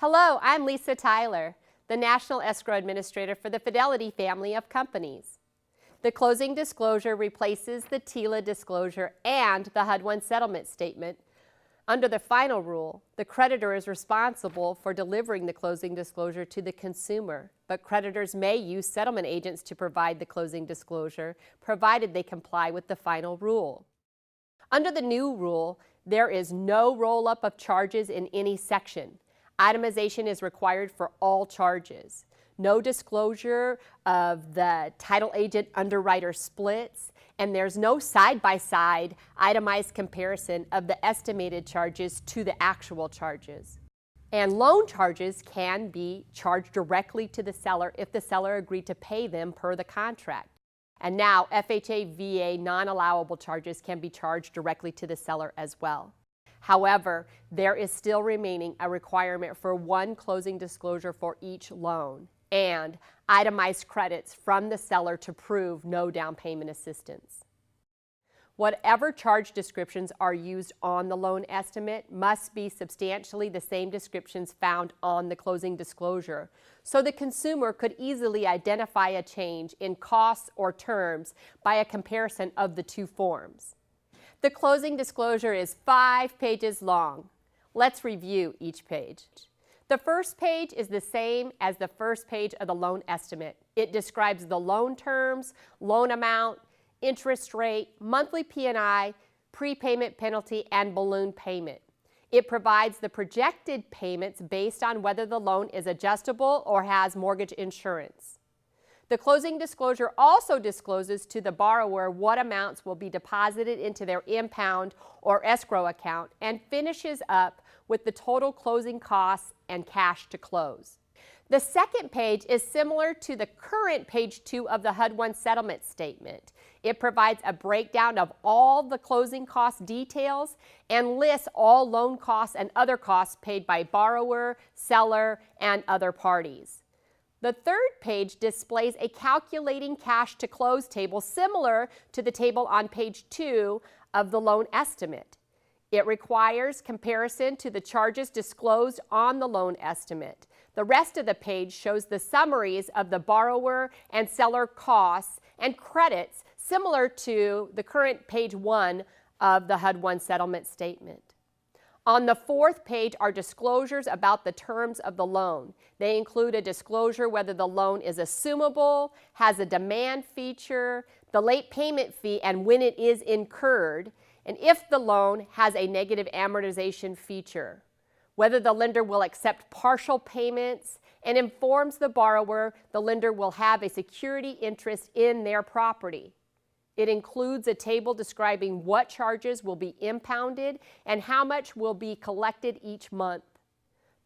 Hello, I'm Lisa Tyler, the National Escrow Administrator for the Fidelity family of companies. The closing disclosure replaces the TILA disclosure and the HUD-1 settlement statement. Under the final rule, the creditor is responsible for delivering the closing disclosure to the consumer, but creditors may use settlement agents to provide the closing disclosure, provided they comply with the final rule. Under the new rule, there is no roll-up of charges in any section. Itemization is required for all charges. No disclosure of the title agent underwriter splits, and there's no side-by-side itemized comparison of the estimated charges to the actual charges. And loan charges can be charged directly to the seller if the seller agreed to pay them per the contract. And now FHA, VA non-allowable charges can be charged directly to the seller as well. However, there is still remaining a requirement for one closing disclosure for each loan and itemized credits from the seller to prove no down payment assistance. Whatever charge descriptions are used on the loan estimate must be substantially the same descriptions found on the closing disclosure, so the consumer could easily identify a change in costs or terms by a comparison of the two forms. The closing disclosure is 5 pages long. Let's review each page. The first page is the same as the first page of the loan estimate. It describes the loan terms, loan amount, interest rate, monthly P&I, prepayment penalty, and balloon payment. It provides the projected payments based on whether the loan is adjustable or has mortgage insurance. The closing disclosure also discloses to the borrower what amounts will be deposited into their impound or escrow account and finishes up with the total closing costs and cash to close. The second page is similar to the current page 2 of the HUD-1 settlement statement. It provides a breakdown of all the closing cost details and lists all loan costs and other costs paid by borrower, seller, and other parties. The third page displays a calculating cash to close table similar to the table on page 2 of the loan estimate. It requires comparison to the charges disclosed on the loan estimate. The rest of the page shows the summaries of the borrower and seller costs and credits similar to the current page 1 of the HUD-1 settlement statement. On the fourth page are disclosures about the terms of the loan. They include a disclosure whether the loan is assumable, has a demand feature, the late payment fee and when it is incurred, and if the loan has a negative amortization feature, whether the lender will accept partial payments, and informs the borrower the lender will have a security interest in their property. It includes a table describing what charges will be impounded and how much will be collected each month.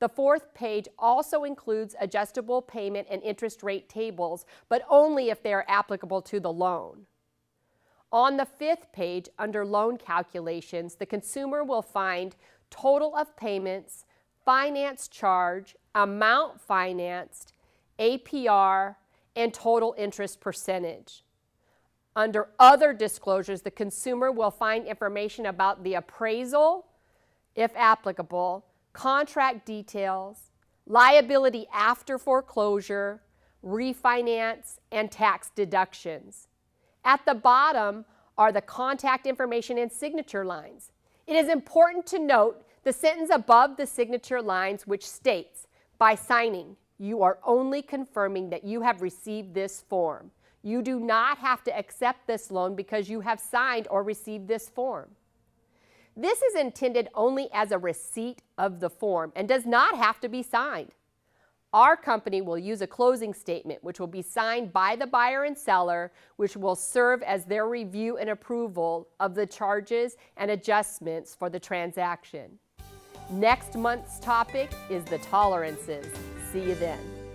The fourth page also includes adjustable payment and interest rate tables, but only if they are applicable to the loan. On the fifth page, under loan calculations, the consumer will find total of payments, finance charge, amount financed, APR, and total interest percentage. Under other disclosures, the consumer will find information about the appraisal, if applicable, contract details, liability after foreclosure, refinance, and tax deductions. At the bottom are the contact information and signature lines. It is important to note the sentence above the signature lines which states, "By signing, you are only confirming that you have received this form. You do not have to accept this loan because you have signed or received this form." This is intended only as a receipt of the form and does not have to be signed. Our company will use a closing statement which will be signed by the buyer and seller, which will serve as their review and approval of the charges and adjustments for the transaction. Next month's topic is the tolerances. See you then.